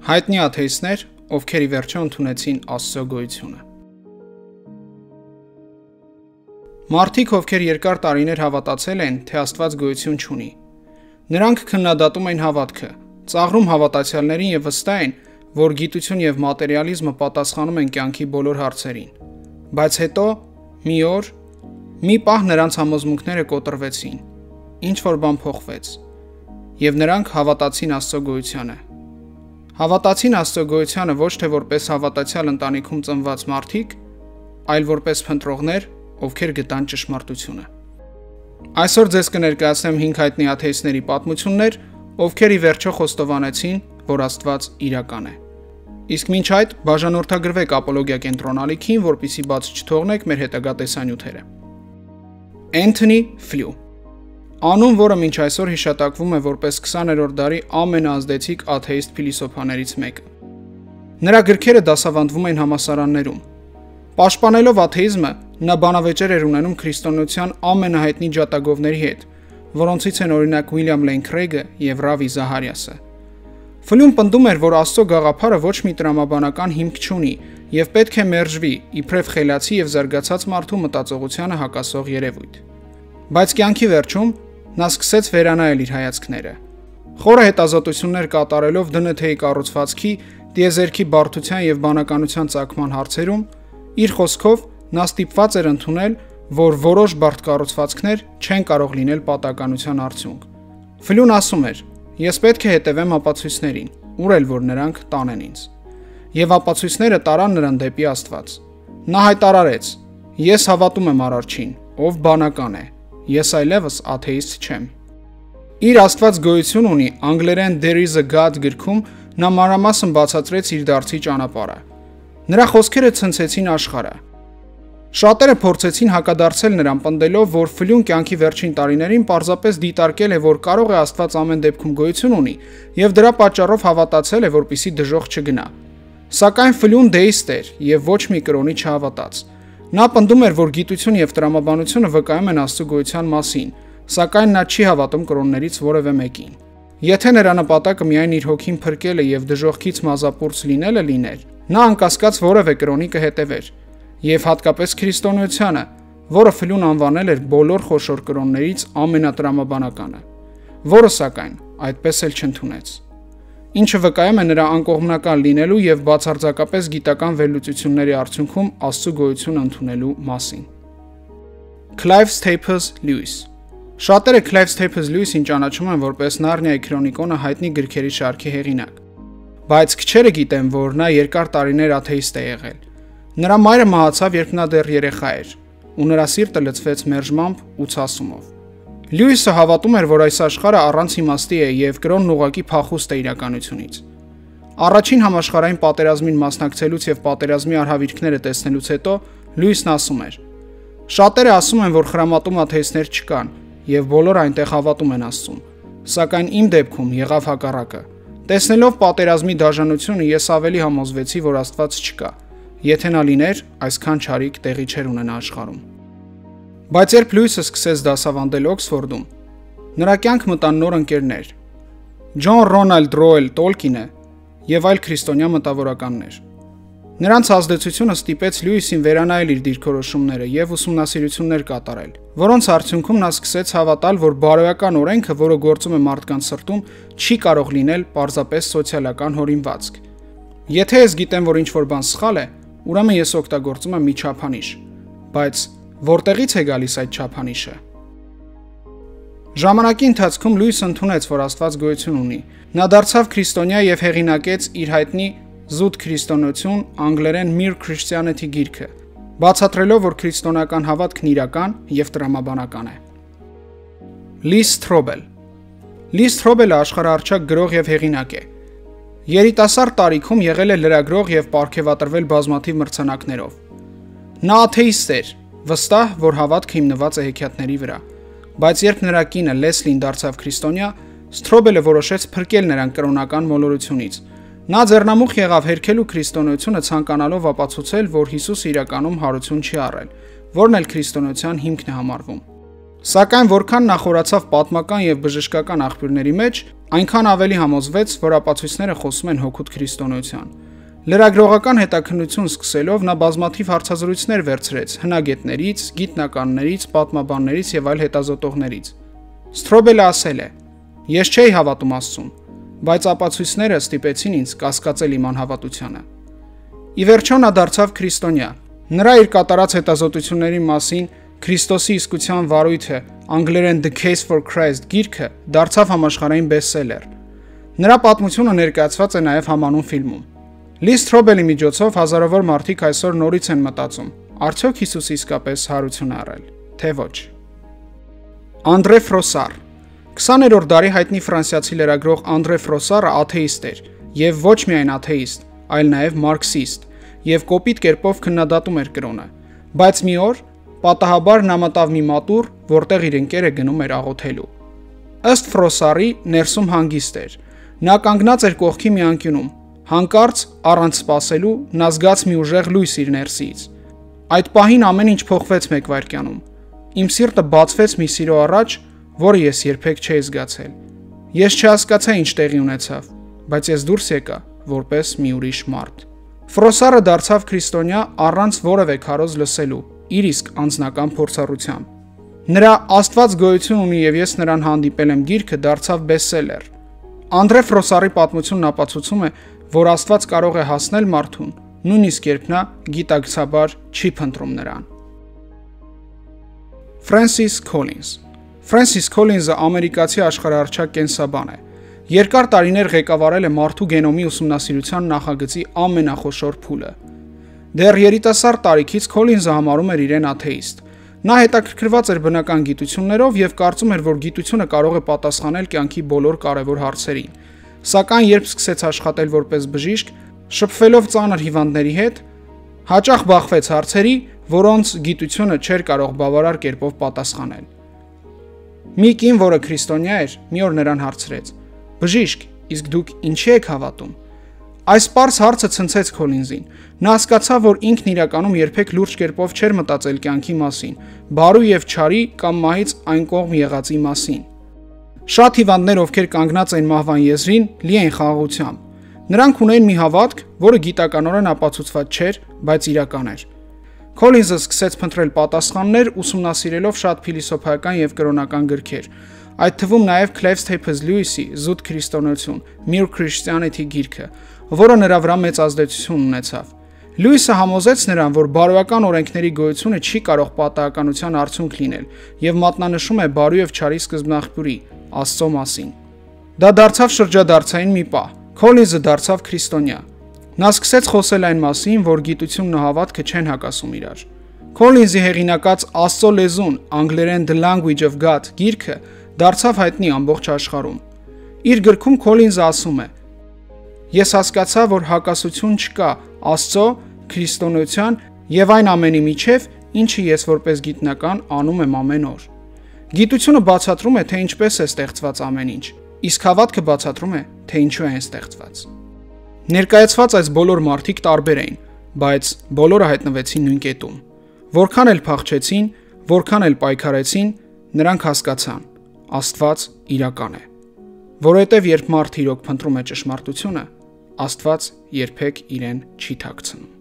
Հայտնի աթեիստներ, ովքեր ի վերջո ընդունեցին Աստծո գոյությունը։ Մարդիկ, ովքեր երկար տարիներ հավատացել են, թե Աստված գոյություն չունի։ Նրանք քննադատում են հավատքը, ծաղրում հավատացյալներին եւ վստահ են, որ գիտություն եւ մատերիալիզմը պատասխանում են կյանքի բոլոր հարցերին։ Բայց հետո մի օր, մի պահ նրանց համոզմունքները կոտրվեցին, ինչ որ բան փոխվեց, եւ նրանք հավատացին Աստծո գոյությանը։ Հավատացին Աստծո գոյությանը ոչ թե որպես հավատացյալ ընտանիքում ծնված մարդիկ, այլ որպես փնտրողներ, ովքեր գտան ճշմարտությունը։ Այսօր ձեզ կներկայացնեմ 5 հայտնի աթեիստների պատմություններ, ովքեր ի վերջո խոստովանեցին, որ Աստված իրական է։ Իսկ մինչ այդ բաժանորդագրվեք ապոլոգիա կենտրոնալիքին, որպեսզի բաց չթողնեք մեր հետագա տեսանյութերը։ Anthony Flew, անուն, որը մինչ այսօր հիշատակվում է որպես 20-րդ դարի ամենաազդեցիկ աթեիստ փիլիսոփաներից մեկը։ Նրա գրքերը դասավանդվում են համալսարաններում։ Պաշտպանելով աթեիզմը, նա բանավեճեր էր ունենում քրիստոնեության ամենահայտնի ջատագովների հետ, որոնցից են օրինակ Ուիլյամ Լեյն Քրեյգը եւ Ռավի Զահարիասը։ Ֆլյուն պնդում էր, որ Աստծո գաղափարը ոչ մի տրամաբանական հիմք չունի եւ պետք է մերժվի իբրև խելացի եւ զարգացած մարդու մտածողությանը հակասող երևույթ։ Բայց կյանքի վերջում նա սկսեց վերանայել իր հայացքները։ Խորը հետազոտություններ կատարելով ԴՆԹ-ի կառուցվածքի, տիեզերքի բարդության եւ բանականության ծագման հարցերում, իր խոսքով նա ստիպված էր ընդունել, որ որոշ բարդ կառուցվածքներ չեն կարող լինել պատահականության արդյունք։ Ֆլյուն ասում էր. «Ես պետք է հետևեմ ապացույցներին, ուր էլ որ նրանք տանեն ինձ»։ Եվ ապացույցները տարան նրան դեպի Աստված։ Նա հայտարարեց. «Ես հավատում եմ Արարչին, ով բանական է։ Ես այլևս աթեիստ չեմ»։ Իր Աստված գոյություն ունի անգլերեն There is a God գրքում նա մանրամասն բացատրեց իր դարձի ճանապարհը։ Նրա խոսքերը ցնցեցին աշխարհը։ Շատերը փորձեցին հակադարձել նրան, պնդելով, որ Ֆլյուն կյանքի վերջին տարիներին պարզապես դիտարկել է, որ կարող է Աստված ամեն դեպքում գոյություն ունի, եւ դրա պատճառով հավատացել է, որպեսզի դժոխք չգնա։ Սակայն Ֆլյուն դեիստ էր եւ ոչ մի կրոնի չհավատաց։ Նա պնդում էր, որ գիտություն եւ տրամաբանությունը վկայում են Աստծո գոյության մասին, սակայն նա չի հավատում կրոններից որևէ մեկին։ Եթե նրա նպատակը միայն իր հոգին փրկելը եւ դժոխքից մազապուրց լինելը լիներ, նա անկասկած որևէ կրոնի կհետևեր, եւ հատկապես քրիստոնեությանը, որը Ֆլյուն անվանել էր բոլոր խոշոր կրոններից ամենատրամաբանականը, որը սակայն այդպես էլ չընդունեց։ Ինչը վկայում է նրա անկողմնական լինելու եւ բացարձակապես գիտական վերլուծությունների արդյունքում Աստծո գոյությունը ընդունելու մասին։ Clive Staples Lewis. Շատերը Clive Staples Lewis-ին ճանաչում են որպես Նարնիայի քրոնիկոնը հայտնի գրքերի շարքի հեղինակ, բայց քչերը գիտեն, որ նա երկար տարիներ աթեիստ է եղել։ Նրա մայրը մահացավ, երբ նա դեռ երեխա էր, ու նրա սիրտը լցվեց մերժմամբ ու ցասումով։ Լյուիսը հավատում էր, որ այս աշխարհը առանց իմաստի է եւ կրոնն ուղղակի փախուստ է իրականությունից։ Առաջին համաշխարհային պատերազմին մասնակցելուց եւ պատերազմի արհավիրքները տեսնելուց հետո Լյուիսն ասում էր. «Շատերը ասում են, որ խրամատում աթեիստներ չկան եւ բոլորը այնտեղ հավատում են Աստծուն, սակայն իմ դեպքում եղավ հակառակը։ Տեսնելով պատերազմի դաժանությունը ես ավելի համոզվեցի, որ Աստված չկա։ Եթե նա լիներ, այսքան չարիք տեղի չէր ունենա աշխարհում»։ Բայց երբ Լյուիսը սկսեց դասավանդել Օքսֆորդում, նրա կյանք մտան նոր ընկերներ՝ Ջոն Ռոնալդ Ռոել Տոլկինը եւ այլ քրիստոնյա մտավորականներ։ Նրանց ազդեցությունը ստիպեց Լյուիսին վերանայել իր դիրքորոշումները եւ ուսումնասիրություններ կատարել, որոնց արդյունքում նա սկսեց հավատալ, որ բարոյական օրենքը, որը գործում է մարդկանց սրտում, չի կարող լինել պարզապես սոցիալական հորինվածք։ Եթե ես գիտեմ, որ ինչ-որ բան սխալ է, ուրեմն ես օգտագործում եմ մի չափանիշ, բայց որտեղից է գալիս այդ չափանիշը։ Ժամանակի ընթացքում Լյուիսը ընդունեց, որ Աստված գոյություն ունի։ Նա դարձավ քրիստոնյա եւ հեղինակեց իր հայտնի Զուտ քրիստոնեություն անգլերեն Mere Christianity գիրքը, բացատրելով, որ քրիստոնեական հավատքն իրական եւ տրամաբանական է։ Լի Սթրոբել. Լի Սթրոբելը աշխարհահռչակ գրող եւ հեղինակ է։ Երիտասարդ տարիքում եղել է լրագրող եւ պարգևատրվել բազմաթիվ մրցանակներով։ Նա աթեիստ էր, վստահ, որ հավատքը հիմնված է հեքիաթների վրա, բայց երբ նրա կինը Լեսլին դարձավ քրիստոնյա, Սթրոբելը որոշեց փրկել նրան կրոնական մոլորությունից։ Նա ձեռնամուխ եղավ հերքելու քրիստոնեությունը, ցանկանալով ապացուցել, որ Հիսուսը իրականում հարություն չի առել, որն էլ քրիստոնեության հիմքն է համարվում։ Սակայն որքան նախորացավ պատմական եւ բժշկական աղբյուրների մեջ, այնքան ավելի համոզվեց, որ ապացույցները խոսում են հօգուտ քրիստոնեության։ Լրագրողական հետաքննություն սկսելով նա բազմաթիվ հարցազրույցներ վերցրեց հնագետներից, գիտնականներից, պատմաբաններից եւ այլ հետազոտողներից։ Սթրոբելը ասել է. «Ես չէի հավատում Աստծուն, բայց ապացույցները ստիպեցին ինձ կասկածել իմ անհավատությանը»։ Ի վերջո նա դարձավ քրիստոնյա։ Նրա իր կատարած հետազոտությունների մասին Քրիստոսի իսկության վարույթը անգլերեն The Case for Christ գիրքը դարձավ համաշխարհային բեսթսելեր։ Նրա պատմությունը ներկայացված է նաև համանուն ֆիլմում։ Լի Սթրոբելի միջոցով հազարավոր մարդիկ այսօր նորից են մտածում. արդյոք Հիսուսը իսկապես հարություն է առել, թե ոչ։ Անդրե Ֆրոսար 20-րդ դարի հայտնի ֆրանսիացի լրագրող Անդրե Ֆրոսարը աթեիստ էր, եւ ոչ միայն աթեիստ, այլ նաև մարքսիստ, եւ կոպիտ կերպով քննադատում էր կրոնը։ Բայց մի օր պատահաբար նա մտավ մի մատուռ, որտեղ իր ընկերը գնում էր աղոթելու։ Ըստ Ֆրոսարի ներսում հանգիստ էր։ Նա կանգնած էր կողքի մի անկյունում։ Հանկարծ առանց սպասելու նա զգաց մի ուժեղ լույս իր ներսից։ Այդ պահին ամեն ինչ փոխվեց մեկ վայրկյանում։ Իմ սիրտը բացվեց մի սիրո առաջ, որը ես երբեք չէի զգացել։ Ես չհասկացա ինչ տեղի ունեցավ, բայց ես դուրս եկա որպես մի ուրիշ մարդ։ Ֆրոսարը դարձավ քրիստոնյա առանց որևէ քարոզ լսելու, իր իսկ անձնական փորձառությամբ։ Նրա Աստված գոյություն ունի եւ ես նրան հանդիպել եմ գիրքը դարձավ բեսթսելեր։ Անդրե Ֆրոսարի պատմությունն ապացուցում է, որ Աստված կարող է հասնել մարդուն, նույնիսկ երբ նա գիտակցաբար չի փնտրում նրան։ Ֆրենսիս Քոլինզ Ֆրենսիս Քոլինզը ամերիկացի աշխարհահռչակ կենսաբան է։ Երկար տարիներ ղեկավարել է մարդու գենոմի ուսումնասիրության նախագծի ամենախոշոր փուլը։ Դեռ երիտասարդ տարիքից Քոլինզը համարում էր իրեն աթեիստ։ Նա հետաքրքրված էր բնական գիտություններով եւ կարծում էր, որ գիտությունը կարող է պատասխանել կյանքի բոլոր կարևոր հարցերին։ Սակայն երբ սկսեց աշխատել որպես բժիշկ, շփվելով ծանր հիվանդների հետ, հաճախ բախվեց հարցերի, որոնց գիտությունը չէր կարող բավարար կերպով պատասխանել։ Մի կին, որը քրիստոնյա էր, մի օր նրան հարցրեց. «Բժիշկ, իսկ դուք ինչի եք հավատում»։ Այս պարզ հարցը ցնցեց Քոլինզին։ Նա հասկացավ, որ ինքն իրականում երբեք լուրջ կերպով չէր մտածել կյանքի մասին, բարու եւ չարի կամ մահից այն կողմ եղածի մասին։ Շատ հիվանդներ, ովքեր կանգնած էին մահվան եզրին, լի էին խաղաղությամբ։ Նրանք ունեին մի հավատք, որը գիտականորեն ապացուցված չէր, բայց իրական էր։ Քոլինզը սկսեց փնտրել պատասխաններ, ուսումնասիրելով շատ փիլիսոփայական եւ կրոնական գրքեր, այդ թվում նաև Clive Staples Lewisի Զուտ քրիստոնեություն, Mere Christianity գիրքը, որը նրա վրա մեծ ազդեցություն ունեցավ։ Լյուիսը համոզեց նրան, որ բարոյական օրենքների գոյությունը չի կարող պատահականության արդյունք լինել եւ մատնանշում է բարու եւ չարի սկզբնաղբյուրի Աստծո մասին։ Դա դարձավ շրջադարձային մի պահ։ Քոլինզը դարձավ քրիստոնյա։ Նա սկսեց խոսել այն մասին, որ գիտությունն ու հավատքը չեն հակասում իրար։ Քոլինզի հեղինակած Աստծո լեզուն, անգլերեն The Language of God գիրքը դարձավ հայտնի ամբողջ աշխարհում։ Իր գրքում Քոլինզը ասում է. «Ես հասկացա, որ հակասություն չկա Աստծո, քրիստոնեության եւ այն ամենի միջև, ինչը ես որպես գիտնական անում եմ ամեն օր։ Գիտությունը բացատրում է, թե ինչպես է ստեղծված ամեն ինչ, իսկ հավատքը բացատրում է, թե ինչու է այն ստեղծված»։ Ներկայացված այս բոլոր մարդիկ տարբեր էին, բայց բոլորը հայտնվեցին նույն կետում։ Որքան էլ փախչեցին, որքան էլ պայքարեցին, նրանք հասկացան. Աստված իրական է։ Որովհետև երբ մարդը իրոք փնտրում է ճշմարտությունը, Աստված երբեք իրեն չի թաքցնում։